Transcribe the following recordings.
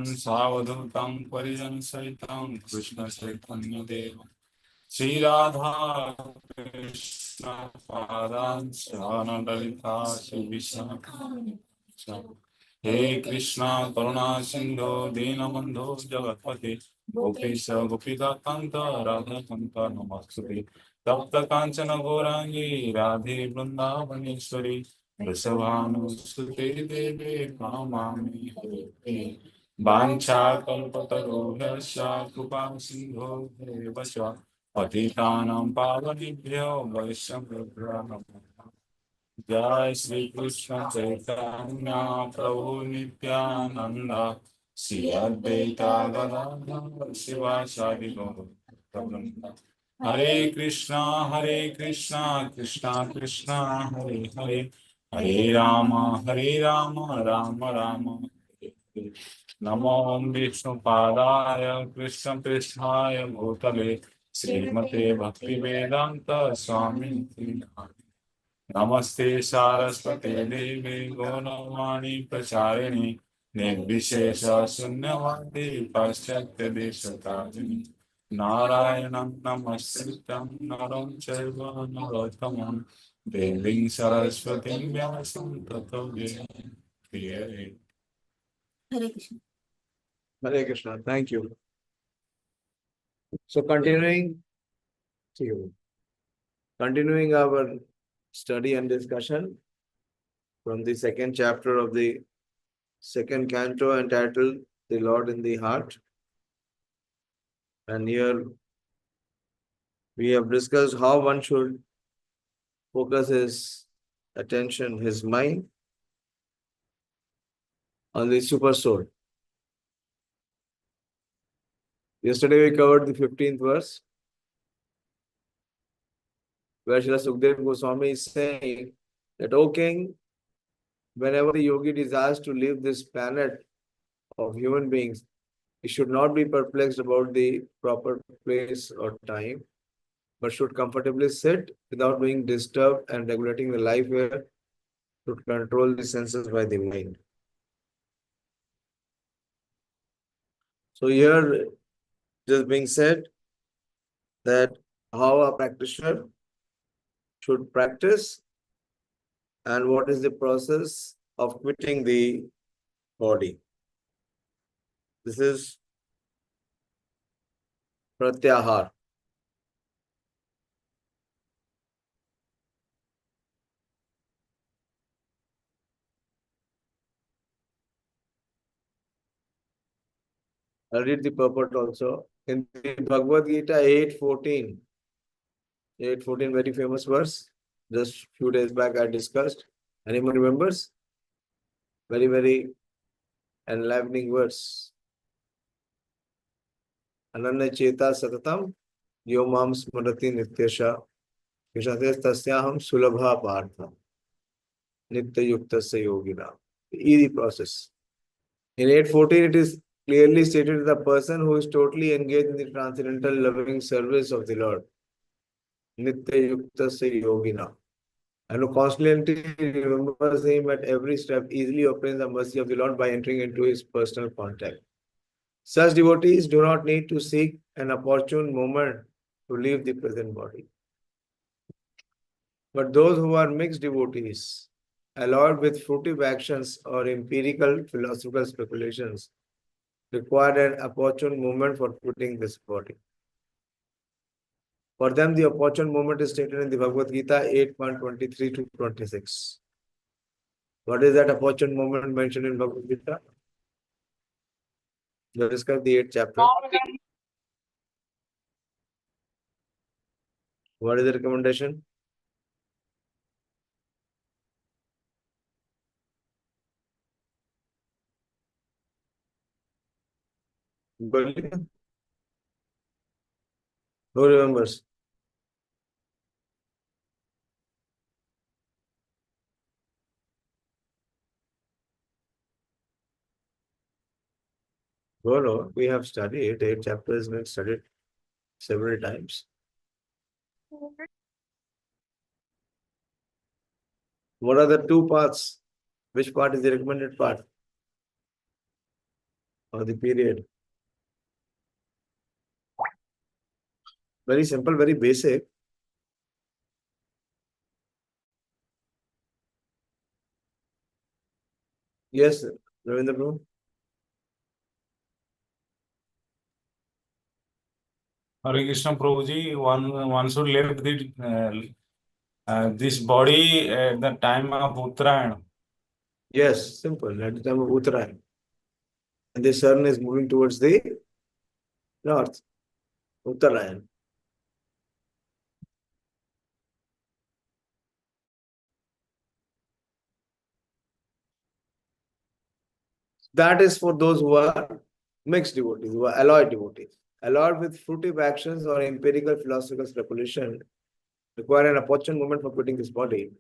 सावधूतं परिजन सहितं कृष्ण चैतन्य देव श्री राधा कृष्ण पादान् ललिता श्री विष्णु हे कृष्णा करुणा सिंधु दीनबंधु जगत्पते गोपेश गोपीकांत राधा कांत नमस्ते तप्त कांचन गौरांगी राधे वृंदावनेश्वरी वृषभानुसुते देवे प्रणमामि हरिप्रिये वाञ्छाकल्पतरुभ्यश्च कृपा सिन्धो देव च पतितानां पावनेभ्यो वैष्णवेभ्यो नमो नमः। जय श्री कृष्ण चैतन्य प्रभु नित्यानंद श्री अद्वैता गदाधर शिवासादि गौरवृंद हरे कृष्णा कृष्णा कृष्णा हरे हरे हरे राम राम राम हरे हरे नमो विष्णुपादाय कृष्ण पृष्ठाय भूतले श्रीमते भक्ति वेदांत स्वामी नमस्ते सारस्वते देवे गौरवाणी प्रचारिणी निर्विशेष शून्यवादी पाश्चात्य देशतारिणी नारायणं नमस्कृतं नरं चैव नरोत्तमं देवीं सरस्वतीं व्यासं ततो जयते। Hare Krishna. Hare Krishna. Thank you. So continuing our study and discussion from the second chapter of the second canto entitled The Lord in the Heart. And here we have discussed how one should focus his attention, his mind on the super soul. Yesterday we covered the 15th verse, where Srila Sukadeva Goswami is saying that, O king, whenever the yogi desires to leave this planet of human beings, he should not be perplexed about the proper place or time, but should comfortably sit without being disturbed and regulating the life here, should control the senses by the mind. So here, just being said that how a practitioner should practice and what is the process of quitting the body. This is pratyahar. I'll read the purport also. In the Bhagavad Gita 8.14, 8.14, very famous verse. Just few days back I discussed. Anyone remembers? Very, very enlivening verse. Ananya cheta satatam yomam smrati nityasha kishate tasyaham sulabha partha nitya yuktasya yogina. Easy process. In 8.14, it is clearly stated that the person who is totally engaged in the transcendental loving service of the Lord, nitya yuktasya yogina, and who constantly remembers him at every step, easily obtains the mercy of the Lord by entering into his personal contact. Such devotees do not need to seek an opportune moment to leave the present body. But those who are mixed devotees, alloyed with fruitive actions or empirical philosophical speculations, require an opportune moment for quitting this body. For them, the opportune moment is stated in the Bhagavad Gita 8.23 to 26. What is that opportune moment mentioned in Bhagavad Gita? We discussed the 8th chapter. What is the recommendation? Who remembers? No, we have studied 8 chapters, we have studied several times. What are the two parts? Which part is the recommended part? or the period. Very simple, very basic. Yes, Ravindra Prabhu. Hare Krishna Prabhuji, one should leave this body at the time of Uttarayan. Yes, simple. At the time of Uttarayan. And the sun is moving towards the north. Uttarayan. That is for those who are mixed devotees, who are alloyed devotees. Alloyed with fruitive actions or empirical philosophical speculation require an opportune moment for quitting this body.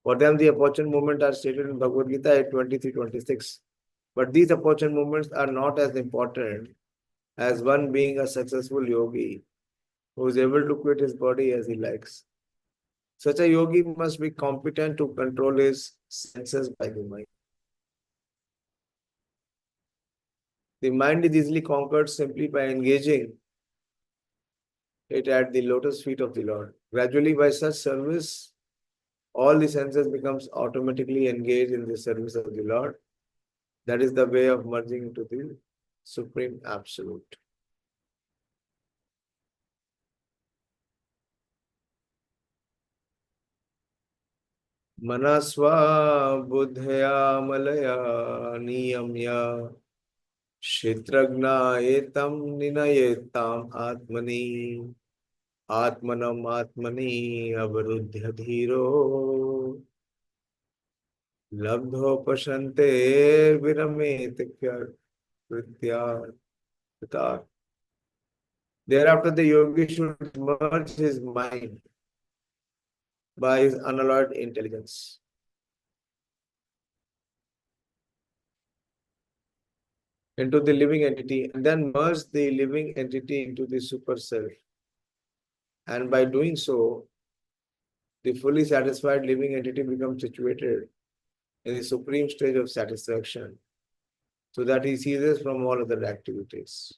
For them, the opportune moment are stated in Bhagavad Gita at 23-26. But these opportune moments are not as important as one being a successful yogi who is able to quit his body as he likes. Such a yogi must be competent to control his senses by the mind. The mind is easily conquered simply by engaging it at the lotus feet of the Lord. Gradually, by such service, all the senses becomes automatically engaged in the service of the Lord. That is the way of merging into the Supreme Absolute. Manasva buddhaya malaya niyamya kshetragna etam ninayetam atmani atmanam atmani avarudhya dhiro labdho pashante viramet kritya. Thereafter, the yogi should merge his mind by his unalloyed intelligence into the living entity and then merge the living entity into the super self. And by doing so, the fully satisfied living entity becomes situated in the supreme stage of satisfaction so that he ceases from all other activities.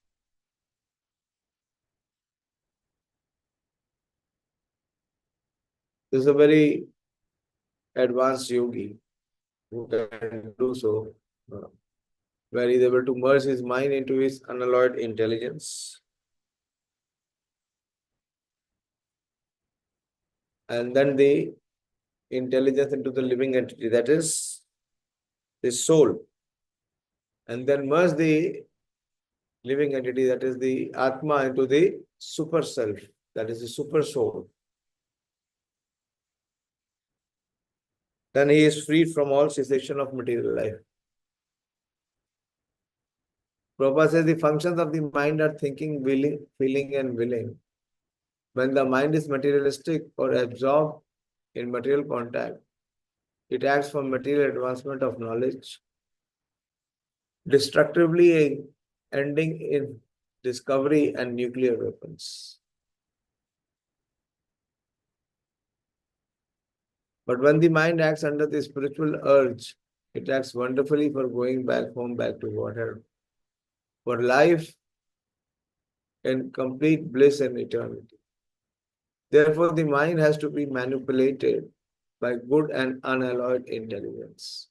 This is a very advanced yogi who can do so, where he is able to merge his mind into his unalloyed intelligence and then the intelligence into the living entity, that is the soul, and then merge the living entity, that is the Atma, into the super self, that is the super soul. Then he is freed from all cessation of material life. Prabhupada says the functions of the mind are thinking, willing, feeling, and willing. When the mind is materialistic or absorbed in material contact, it acts for material advancement of knowledge, destructively ending in discovery and nuclear weapons. But when the mind acts under the spiritual urge, it acts wonderfully for going back home, back to Godhead, for life in complete bliss and eternity. Therefore, the mind has to be manipulated by good and unalloyed intelligence.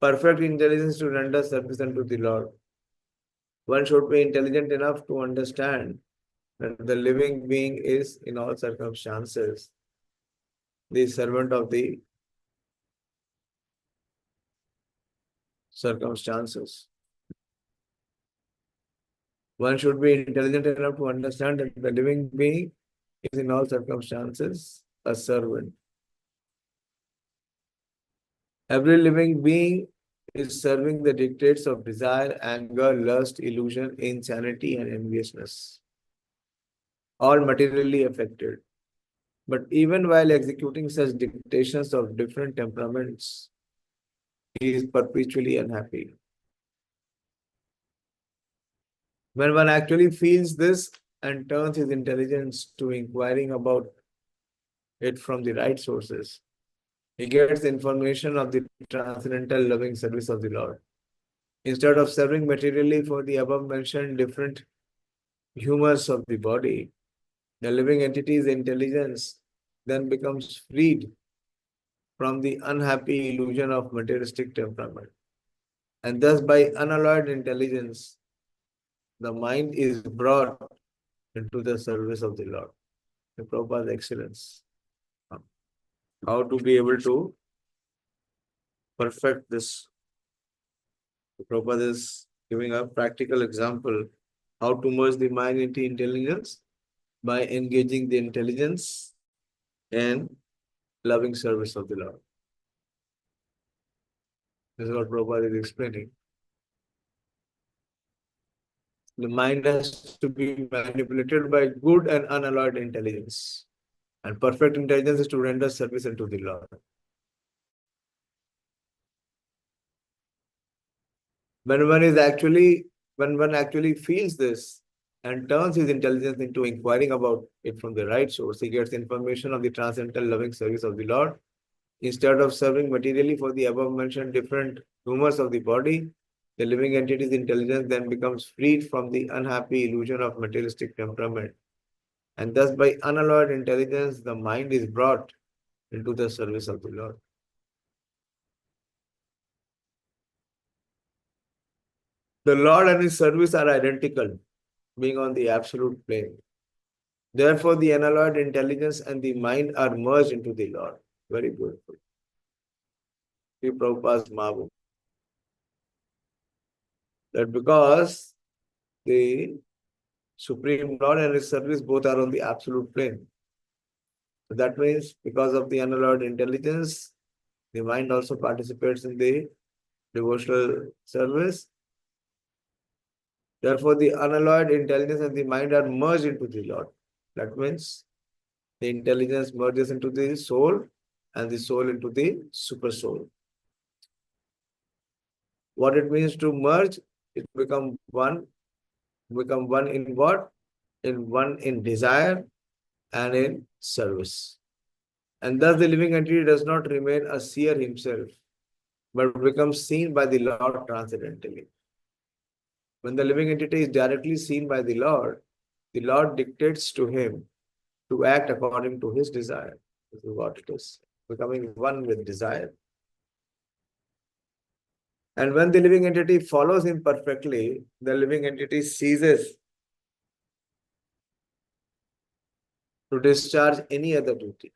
Perfect intelligence to render service unto the Lord. One should be intelligent enough to understand that the living being is, in all circumstances, the servant of the circumstances. One should be intelligent enough to understand that the living being is, in all circumstances, a servant. Every living being is serving the dictates of desire, anger, lust, illusion, insanity, and enviousness, all materially affected. But even while executing such dictations of different temperaments, he is perpetually unhappy. When one actually feels this and turns his intelligence to inquiring about it from the right sources, he gets information of the transcendental loving service of the Lord. Instead of serving materially for the above mentioned different humors of the body, the living entity's intelligence then becomes freed from the unhappy illusion of materialistic temperament. And thus, by unalloyed intelligence, the mind is brought into the service of the Lord. The Prabhupada's excellence. How to be able to perfect this. The Prabhupada is giving a practical example how to merge the mind into intelligence by engaging the intelligence and loving service of the Lord. This is what Prabhupada is explaining. The mind has to be manipulated by good and unalloyed intelligence. And perfect intelligence is to render service unto the Lord. When one actually feels this and turns his intelligence into inquiring about it from the right source, he gets information of the transcendental loving service of the Lord. Instead of serving materially for the above mentioned different humors of the body, the living entity's intelligence then becomes freed from the unhappy illusion of materialistic temperament. And thus, by unalloyed intelligence, the mind is brought into the service of the Lord. The Lord and his service are identical, being on the absolute plane. Therefore, the unalloyed intelligence and the mind are merged into the Lord. Very beautiful. Sri Prabhupada's marvel. That because the Supreme Lord and his service both are on the absolute plane. So that means because of the unalloyed intelligence, the mind also participates in the devotional service. Therefore, the unalloyed intelligence and the mind are merged into the Lord. That means the intelligence merges into the soul and the soul into the super soul. What it means to merge, it become one in what? In one in desire and in service. And thus the living entity does not remain a seer himself, but becomes seen by the Lord transcendentally. When the living entity is directly seen by the Lord dictates to him to act according to his desire. This is what it is, becoming one with desire. And when the living entity follows him perfectly, the living entity ceases to discharge any other duty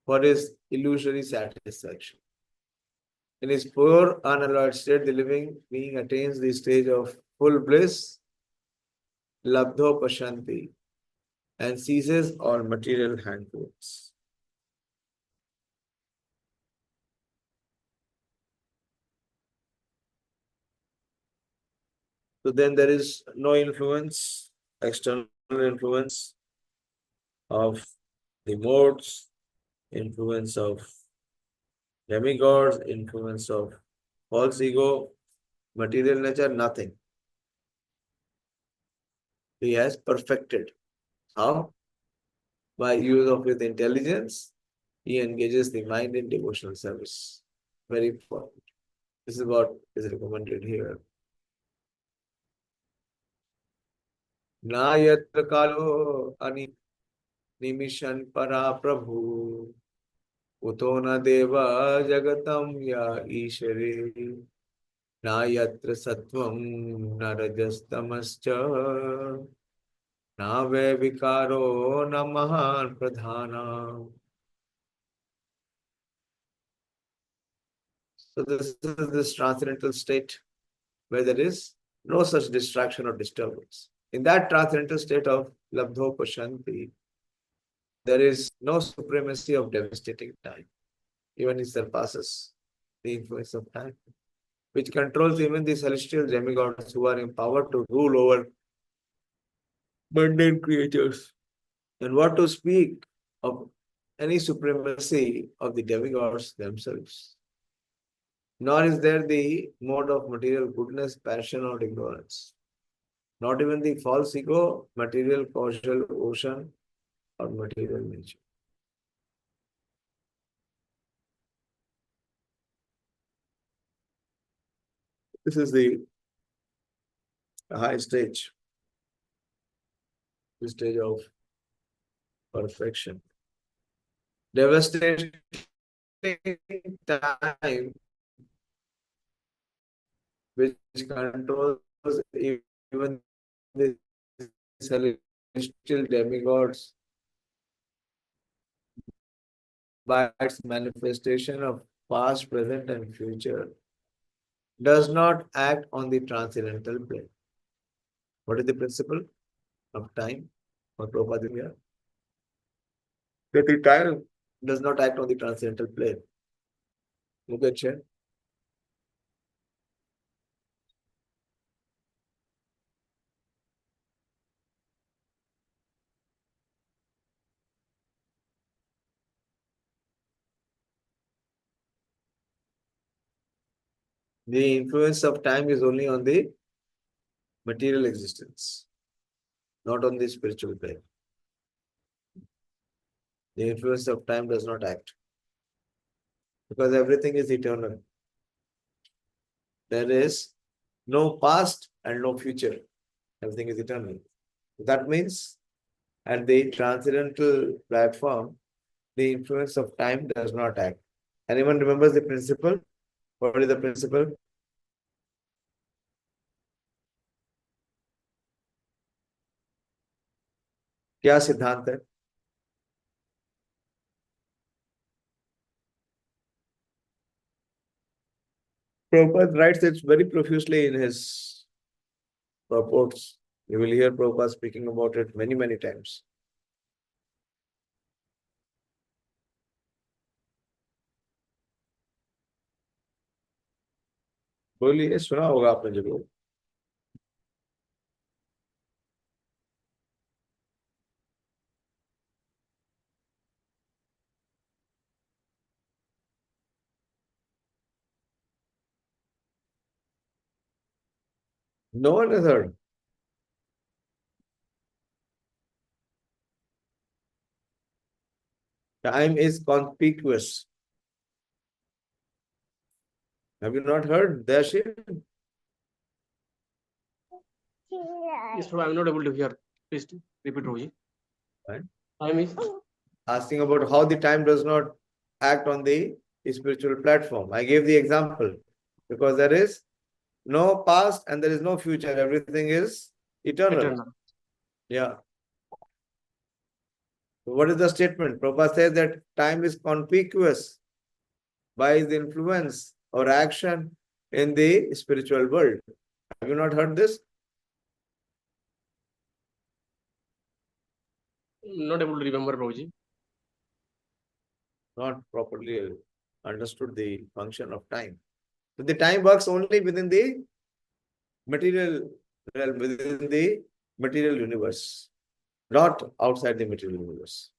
for his illusory satisfaction. In his pure, unalloyed state, the living being attains the stage of full bliss, labdho pashanti, and ceases all material handfuls. So then there is no influence, external influence of the modes, influence of demigods, influence of false ego, material nature, nothing. He has perfected. How? By use of his intelligence, he engages the mind in devotional service. Very important. This is what is recommended here. Na yatra kalo ani nimishan para prabhu uto na deva jagatam ya ishare na yatra sattvam na rajastamascha na ve vikaro na mahan pradhana. So this is this transcendental state where there is no such distraction or disturbance. In that transcendental state of labdho pashanti, there is no supremacy of devastating time. Even it surpasses the influence of time, which controls even the celestial demigods who are empowered to rule over mundane creatures. And what to speak of any supremacy of the demigods themselves? Nor is there the mode of material goodness, passion, or ignorance. Not even the false ego, material causal ocean, or material nature. This is the high stage, the stage of perfection. Devastating time which controls even the celestial demigods by its manifestation of past, present, and future, does not act on the transcendental plane. What is the principle of time? Or Prabhupada here? That the time does not act on the transcendental plane. Look at here. The influence of time is only on the material existence, not on the spiritual plane. The influence of time does not act because everything is eternal. There is no past and no future. Everything is eternal. That means at the transcendental platform, the influence of time does not act. Anyone remembers the principle? What is the principle? क्या सिद्धांत है? Prabhupada writes it very profusely in his purports. You will hear Prabhupada speaking about it many, many times. बोलिए, सुना होगा आपने जरूर. No one has heard. Time is conspicuous. Have you not heard, Dayāśīl? Yes, sir, I'm not able to hear. Please repeat, Roji. Right. Time is Asking about how the time does not act on the spiritual platform. I gave the example because there is no past and there is no future. Everything is eternal. eternal. Yeah. So what is the statement? Prabhupada says that time is conspicuous by its influence or action in the spiritual world. Have you not heard this? Not able to remember, Roji. Not properly understood the function of time. So the time works only within the material realm, within the material universe, not outside the material universe.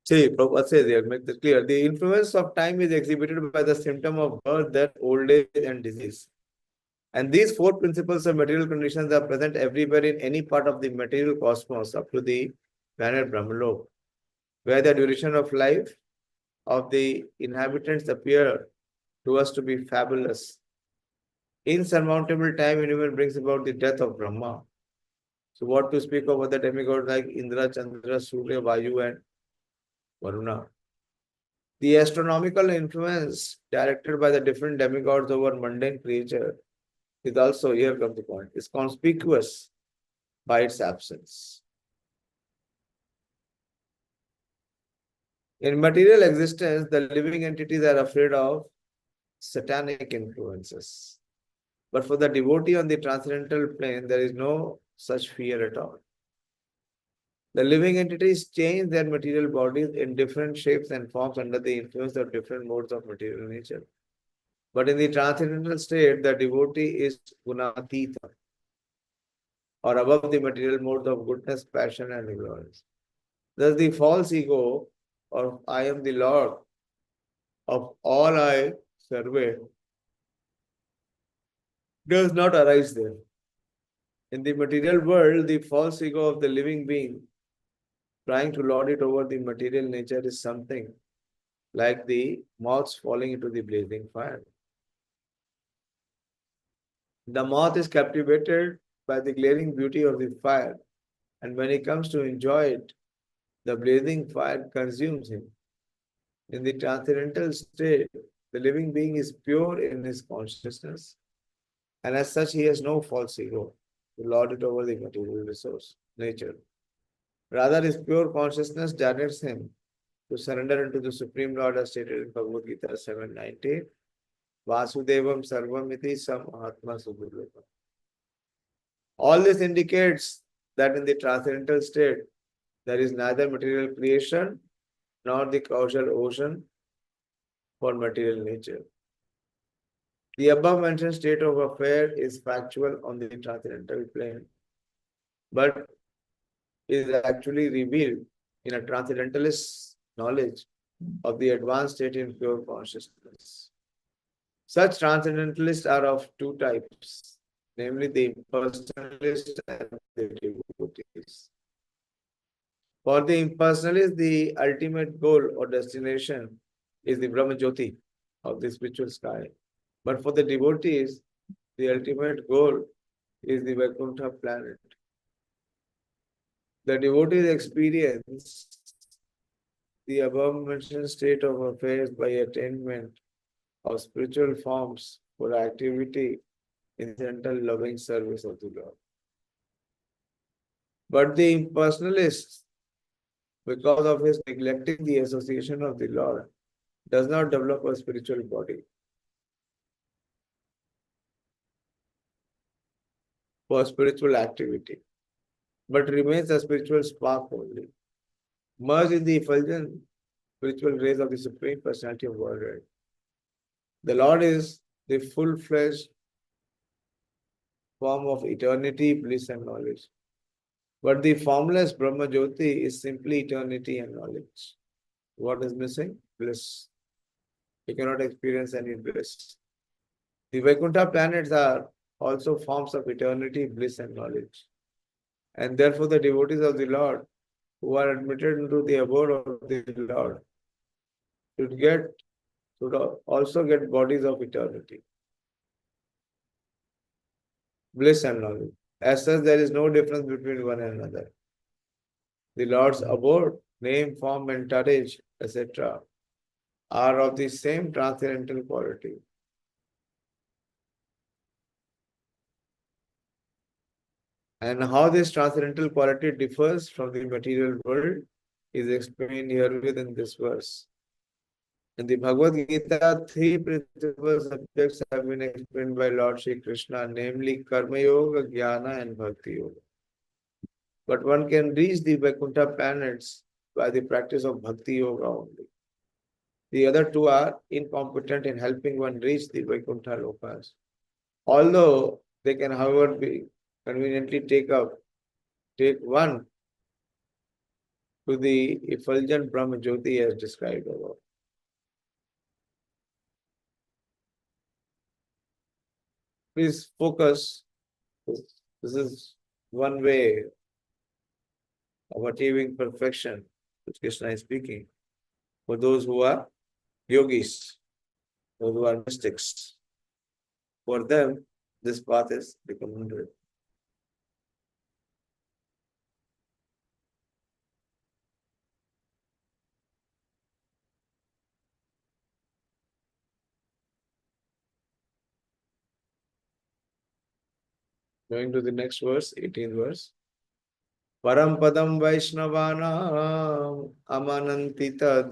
See, Prabhupada says here, make this clear. The influence of time is exhibited by the symptom of birth, death, old age, and disease. And these four principles of material conditions are present everywhere in any part of the material cosmos up to the planet Brahmalok, where the duration of life of the inhabitants appear to us to be fabulous. Insurmountable time even brings about the death of Brahma. So what to speak of other demigods like Indra, Chandra, Surya, Vayu, and Varuna. The astronomical influence directed by the different demigods over mundane creature is also, here comes the point, is conspicuous by its absence. In material existence, the living entities are afraid of satanic influences. But for the devotee on the transcendental plane, there is no such fear at all. The living entities change their material bodies in different shapes and forms under the influence of different modes of material nature. But in the transcendental state, the devotee is gunatita, or above the material modes of goodness, passion, and ignorance. Thus, the false ego of I am the Lord of all I survey does not arise there. In the material world, the false ego of the living being trying to lord it over the material nature is something like the moths falling into the blazing fire. The moth is captivated by the glaring beauty of the fire, and when he comes to enjoy it, the blazing fire consumes him. In the transcendental state, the living being is pure in his consciousness, and as such, he has no false ego to lord it over the material resource, nature. Rather, his pure consciousness directs him to surrender into the Supreme Lord as stated in Bhagavad Gita 7:19. Vasudevam Sarvamiti Sam Atma Subhurvata. All this indicates that in the transcendental state, there is neither material creation nor the causal ocean for material nature. The above mentioned state of affair is factual on the transcendental plane, but is actually revealed in a transcendentalist knowledge of the advanced state in pure consciousness. Such transcendentalists are of two types, namely the impersonalists and the devotees. For the impersonalists, the ultimate goal or destination is the Brahma Jyoti of the spiritual sky. But for the devotees, the ultimate goal is the Vaikuntha planet. The devotees experience the above mentioned state of affairs by attainment of spiritual forms for activity in gentle loving service of the Lord. But the impersonalist, because of his neglecting the association of the Lord, does not develop a spiritual body for spiritual activity, but remains a spiritual spark only, merged in the effulgent spiritual rays of the Supreme Personality of Godhead. The Lord is the full-fledged form of eternity, bliss, and knowledge. But the formless Brahma Jyoti is simply eternity and knowledge. What is missing? Bliss. You cannot experience any bliss. The Vaikuntha planets are also forms of eternity, bliss, and knowledge. And therefore, the devotees of the Lord who are admitted into the abode of the Lord should also get bodies of eternity, bliss, and knowledge. As such, there is no difference between one and another. The Lord's abode, name, form, and courage, etc., are of the same transcendental quality. And how this transcendental quality differs from the material world is explained here within this verse. In the Bhagavad Gita, three principal subjects have been explained by Lord Shri Krishna, namely Karma Yoga, Jnana, and Bhakti Yoga. But one can reach the Vaikuntha planets by the practice of Bhakti Yoga only. The other two are incompetent in helping one reach the Vaikuntha lokas. Although they can, however, be conveniently take one to the effulgent Brahma Jyoti as described above. Please focus. This is one way of achieving perfection, which Krishna is speaking. For those who are yogis, those who are mystics, for them, this path is recommended. Going to the next verse, 18th verse. Param padam Vaishnavanam amananti tad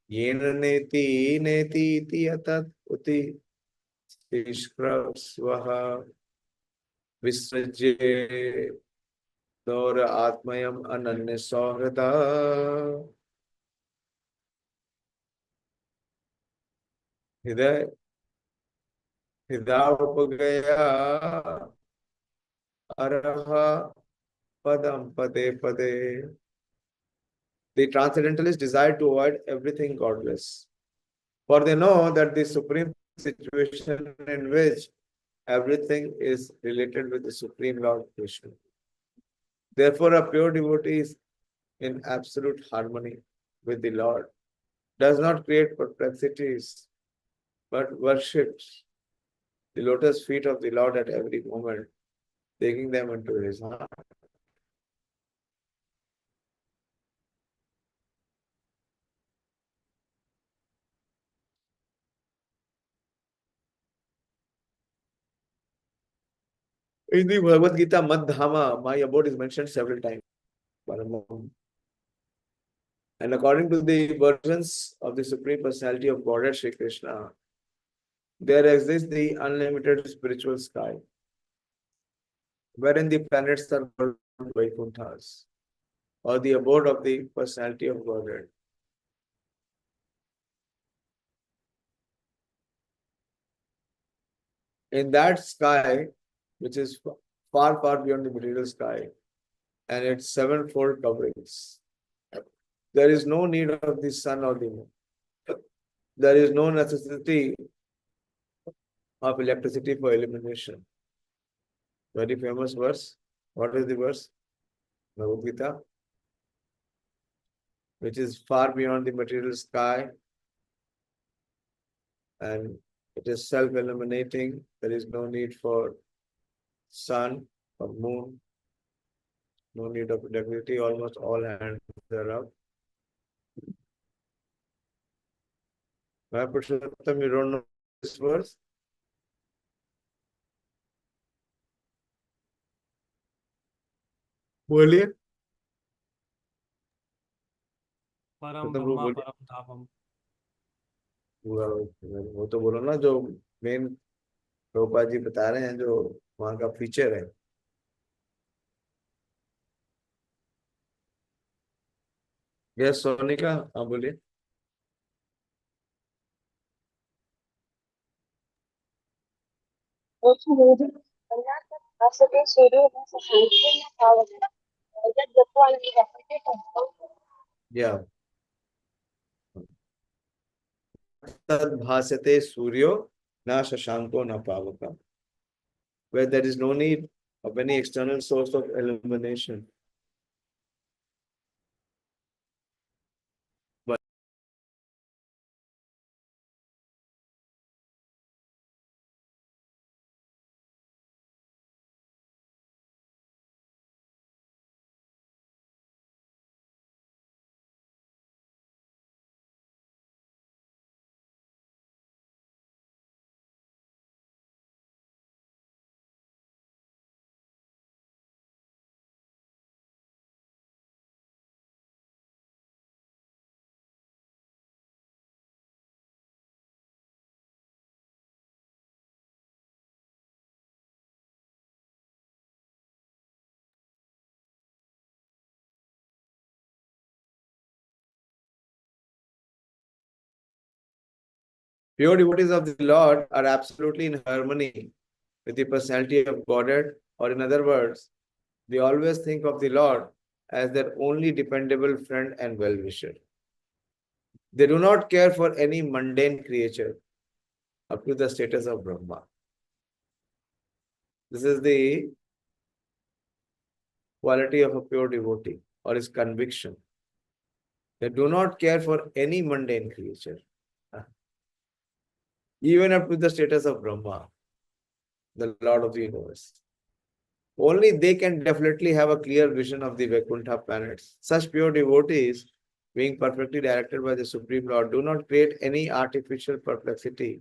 yena neti neti iti atat uti svaha visrajye dora atmayam ananya sahrada. Hidayapagaya araha padam pade pade. The transcendentalists desire to avoid everything godless, for they know that the supreme situation in which everything is related with the Supreme Lord Krishna. Therefore, a pure devotee is in absolute harmony with the Lord, does not create perplexities, but worships the lotus feet of the Lord at every moment, taking them into his heart. In the Bhagavad Gita, Madhama, my abode is mentioned several times. And according to the versions of the Supreme Personality of Godhead Sri Krishna, there exists the unlimited spiritual sky, wherein the planets are called Vaikunthas, or the abode of the Personality of Godhead. In that sky, which is far, far beyond the material sky, and its sevenfold coverings, there is no need of the sun or the moon. There is no necessity of electricity for illumination. Very famous verse. What is the verse? Bhagavad Gita, which is far beyond the material sky, and it is self-illuminating. There is no need for sun or moon, no need of electricity. Almost all hands are up. My Purushottam, you don't know this verse? बोलिए परम मतलब वो ब्रह्मा बोलिए परम धामम। पूरा वो तो बोलो ना जो मेन प्रभुपाद जी बता रहे हैं जो वहाँ का फीचर है यस सोनिका हाँ बोलिए या तद भासते सूर्यो न शशांको न पावक where there is no need of any external source of illumination. But pure devotees of the Lord are absolutely in harmony with the personality of Godhead, or in other words, they always think of the Lord as their only dependable friend and well-wisher. They do not care for any mundane creature up to the status of Brahma. This is the quality of a pure devotee, or his conviction. They do not care for any mundane creature, even up to the status of Brahma, the Lord of the universe. Only they can definitely have a clear vision of the Vaikuntha planets. Such pure devotees, being perfectly directed by the Supreme Lord, do not create any artificial perplexity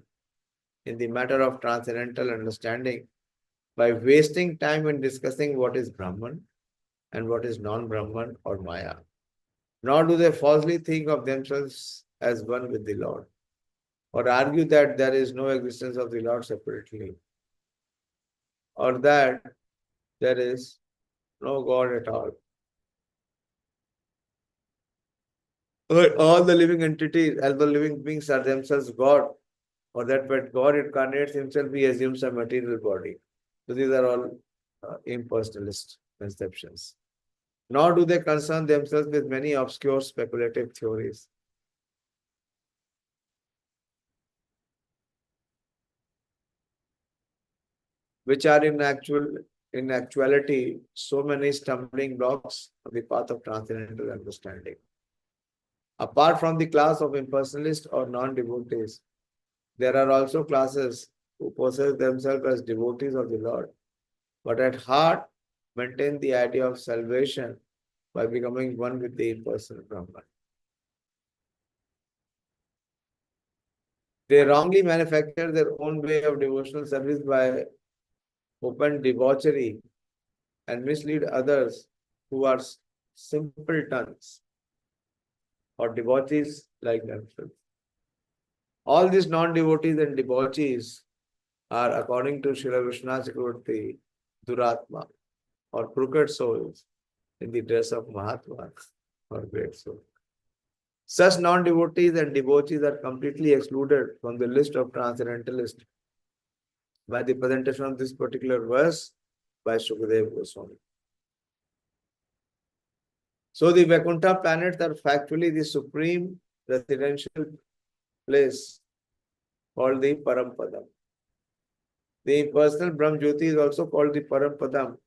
in the matter of transcendental understanding by wasting time in discussing what is Brahman and what is non-Brahman or Maya. Nor do they falsely think of themselves as one with the Lord, or argue that there is no existence of the Lord separately, or that there is no God at all. All the living entities, all the living beings are themselves God, or that when God incarnates himself, he assumes a material body. So these are all impersonalist conceptions. Nor do they concern themselves with many obscure speculative theories. Which are in actual in actuality so many stumbling blocks on the path of transcendental understanding. Apart from the class of impersonalists or non-devotees, there are also classes who possess themselves as devotees of the Lord, but at heart maintain the idea of salvation by becoming one with the impersonal Brahman. They wrongly manufacture their own way of devotional service by open debauchery and mislead others who are simpletons or devotees like themselves. All these non-devotees and debauchees are, according to Srila Vishnu Chakravarti, Duratma or crooked souls in the dress of Mahatmas or great souls. Such non-devotees and debauchees are completely excluded from the list of transcendentalists by the presentation of this particular verse by Shukadeva Goswami. So the Vaikuntha planets are factually the supreme residential place called the Parampadam. The impersonal Brahm Jyoti is also called the Parampadam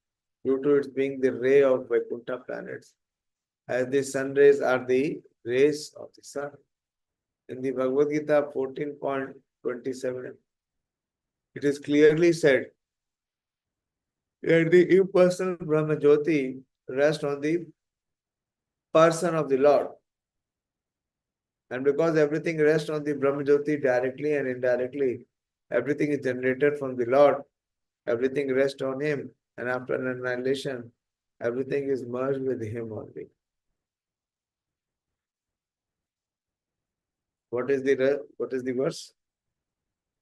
due to its being the ray of Vaikuntha planets, as the sun rays are the rays of the sun. In the Bhagavad Gita 14.27, it is clearly said that the impersonal Brahma Jyoti rests on the person of the Lord. And because everything rests on the Brahma Jyoti directly and indirectly, everything is generated from the Lord, everything rests on Him, and after annihilation, everything is merged with Him only. What is the verse?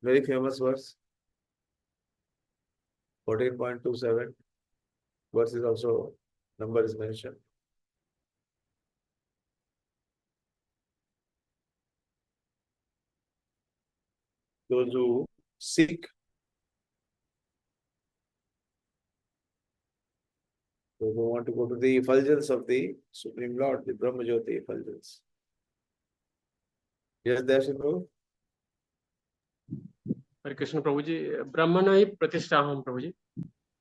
Very famous verse. 14.27. Verse is also, number is mentioned. Those who seek, those who want to go to the effulgence of the Supreme Lord, the Brahma Jyoti effulgence. Yes, Dayāśīl Prabhu? Hare Krishna Prabhuji. Brahmanai Pratishtaham Prabhuji.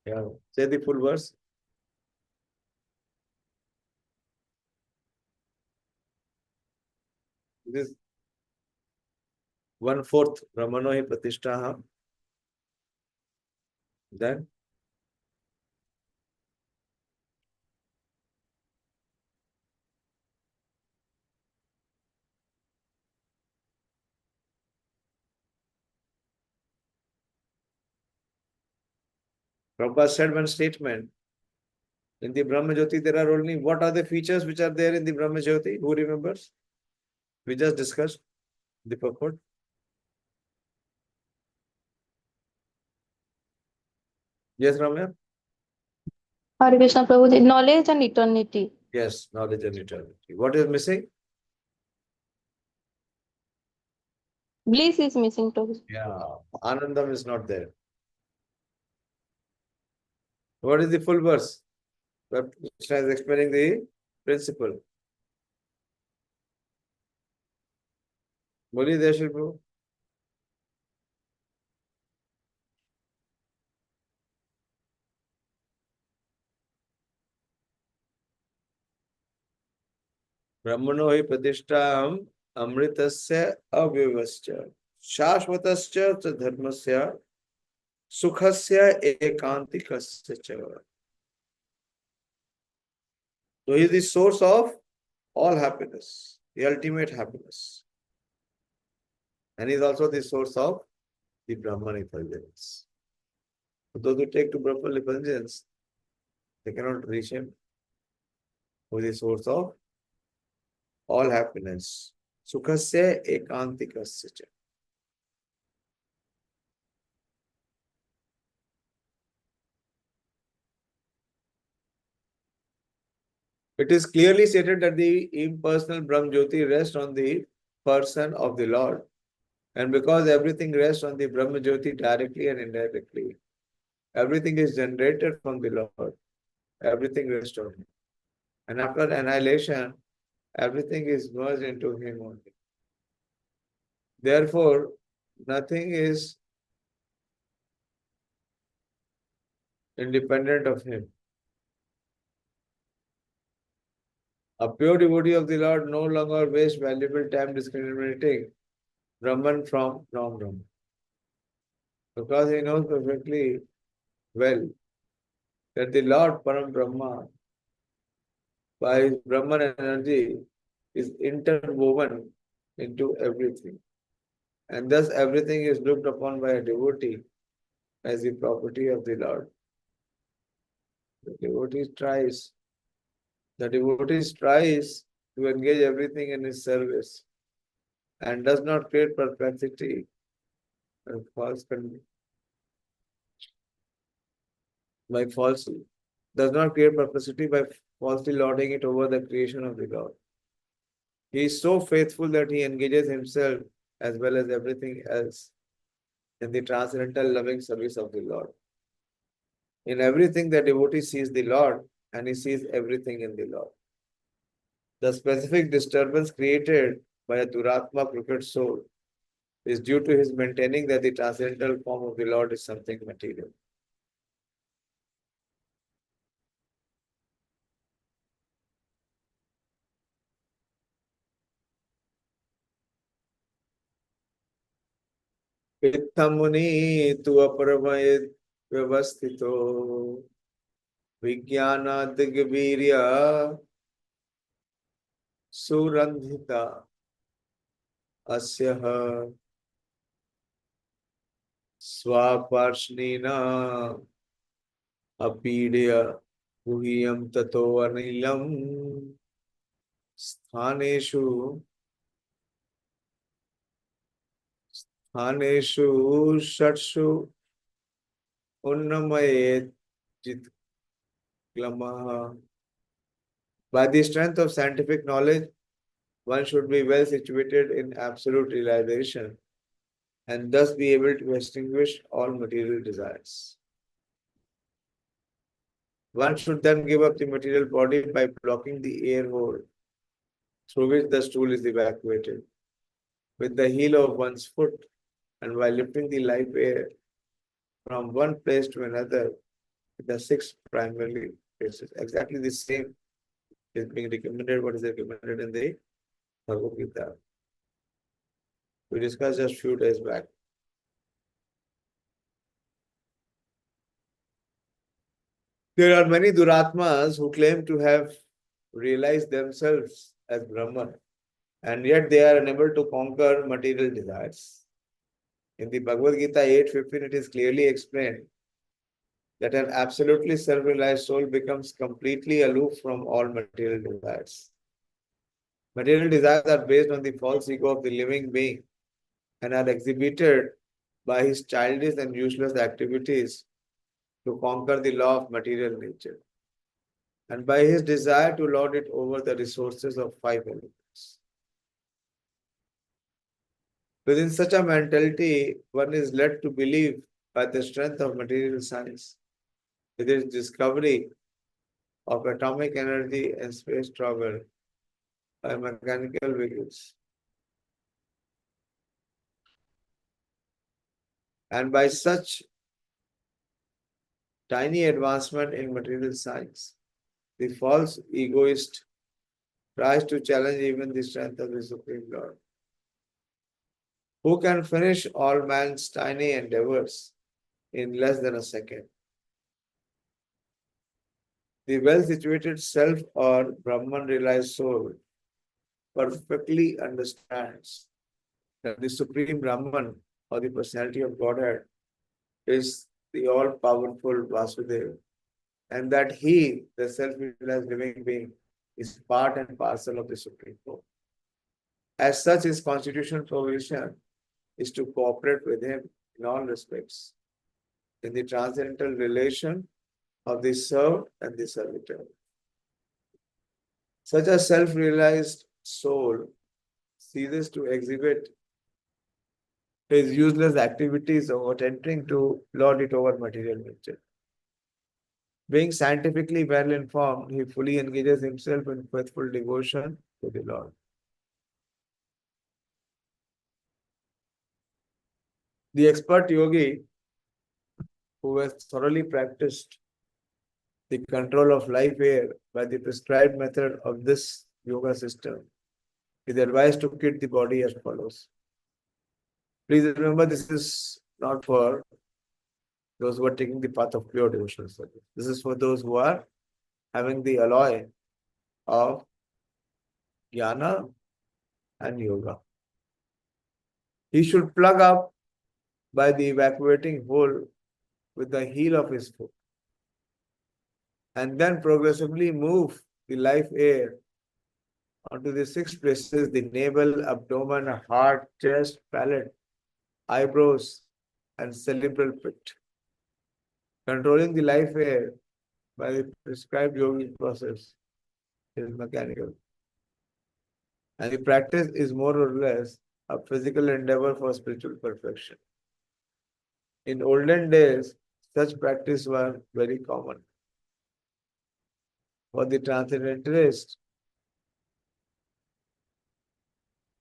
Yeah. Say the full verse. This is 1/4 Brahmano hi Pratishtaham. Then Prabhupada said one statement. In the Brahma Jyoti, there are only, what are the features which are there in the Brahma Jyoti? Who remembers? We just discussed the purport. Yes, Ramya? Hare Krishna Prabhuji, knowledge and eternity. Yes, knowledge and eternity. What is missing? Bliss is missing Prabhuji. Yeah, Anandam is not there. What is the full verse? Krishna is explaining the principle. Boli Dayāśīl Prabhu. Brahmano hi pratishtaham amritasya avyavascha shashvatascha cha dharmasya sukhasya ekantikasya cha. So he is the source of all happiness, the ultimate happiness. And he is also the source of the Brahman effulgence. So those who take to Brahman effulgence, they cannot reach him, who is the source of all happiness. Sukhasya ekantikasya cha. It is clearly stated that the impersonal Brahm Jyoti rests on the person of the Lord. And because everything rests on the Brahma Jyoti directly and indirectly, everything is generated from the Lord. Everything rests on Him. And after annihilation, everything is merged into Him only. Therefore, nothing is independent of him. A pure devotee of the Lord no longer wastes valuable time discriminating Brahman from non-Brahman. Because he knows perfectly well that the Lord Param Brahma, by his Brahman energy, is interwoven into everything. And thus everything is looked upon by a devotee as the property of the Lord. The devotee tries to engage everything in his service and does not create perplexity and does not create perplexity by falsely lording it over the creation of the Lord. He is so faithful that he engages himself as well as everything else in the transcendental loving service of the Lord. In everything, the devotee sees the Lord and he sees everything in the Lord. The specific disturbance created by a Duratma crooked soul is due to his maintaining that the transcendental form of the Lord is something material. Ithamuni tu aparmayit vyavasthito vijnana digvirya surandhita asyaha swaparshnina apidya guhyam tato anilam sthaneshu shatsu unnamayet jit glamaha. By the strength of scientific knowledge, one should be well situated in absolute realization and thus be able to extinguish all material desires. One should then give up the material body by blocking the air hole through which the stool is evacuated with the heel of one's foot and by lifting the live air from one place to another with the 6 primary places. Exactly the same is being recommended, what is recommended in the Bhagavad Gita. We discussed just few days back. There are many Duratmas who claim to have realized themselves as Brahman, and yet they are unable to conquer material desires. In the Bhagavad Gita 8:15, it is clearly explained that an absolutely self-realized soul becomes completely aloof from all material desires. Material desires are based on the false ego of the living being and are exhibited by his childish and useless activities to conquer the law of material nature, and by his desire to lord it over the resources of 5 elements. Within such a mentality, one is led to believe by the strength of material science, with its discovery of atomic energy and space travel by mechanical vehicles, and by such tiny advancement in material science, the false egoist tries to challenge even the strength of the Supreme Lord, who can finish all man's tiny endeavors in less than a second. The well-situated self or Brahman realized soul perfectly understands that the Supreme Brahman or the personality of Godhead is the all-powerful Vasudeva, and that he, the self-realized living being, is part and parcel of the Supreme Lord. As such, his constitutional provision is to cooperate with him in all respects in the transcendental relation of the served and the servitor. Such a self-realized soul ceases to exhibit his useless activities of attempting to lord it over material nature. Being scientifically well informed, he fully engages himself in faithful devotion to the Lord. The expert yogi who has thoroughly practiced the control of life air by the prescribed method of this yoga system is advised to kit the body as follows. Please remember, this is not for those who are taking the path of pure devotional service. This is for those who are having the alloy of jnana and yoga. He should plug up by the evacuating hole with the heel of his foot, and then progressively move the life air onto the 6 places: the navel, abdomen, heart, chest, palate, eyebrows, and cerebral pit. Controlling the life air by the prescribed yogic process is mechanical, and the practice is more or less a physical endeavor for spiritual perfection. In olden days, such practice were very common. For the transcendentalist,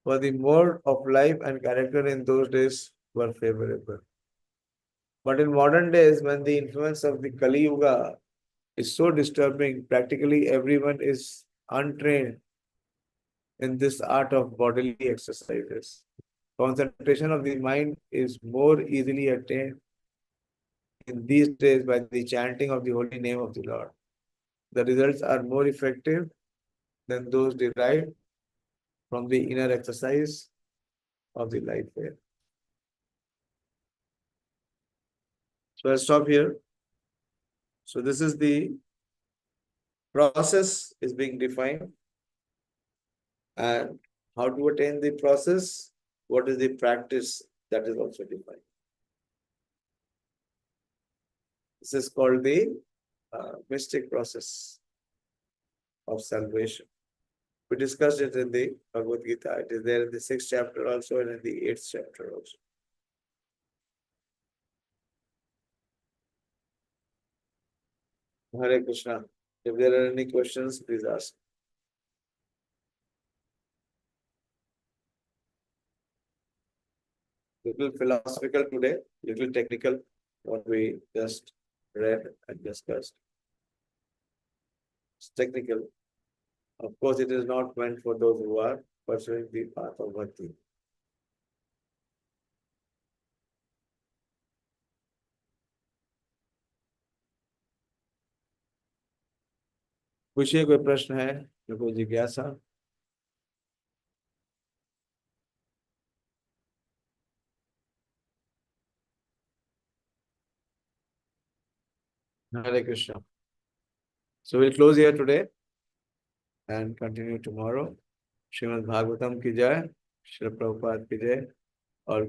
for the mode of life and character in those days were favorable. But in modern days, when the influence of the Kali Yuga is so disturbing, practically everyone is untrained in this art of bodily exercises. Concentration of the mind is more easily attained in these days by the chanting of the holy name of the Lord. The results are more effective than those derived from the inner exercise of the life air. So I'll stop here. So this is the process is being defined, and how to attain the process, what is the practice, that is also defined. This is called the mystic process of salvation. We discussed it in the Bhagavad Gita. It is there in the 6th chapter also and in the 8th chapter also. Hare Krishna. If there are any questions, please ask. Little philosophical today, little technical, what we just read and discussed. It's technical. Of course, it is not meant for those who are pursuing the path of bhakti. पूछिए, कोई प्रश्न है, कोई जिज्ञासा? Hare Krishna. So we'll close here today and continue tomorrow. Srimad Bhagavatam ki jai, Shri Prabhupada ki jai, और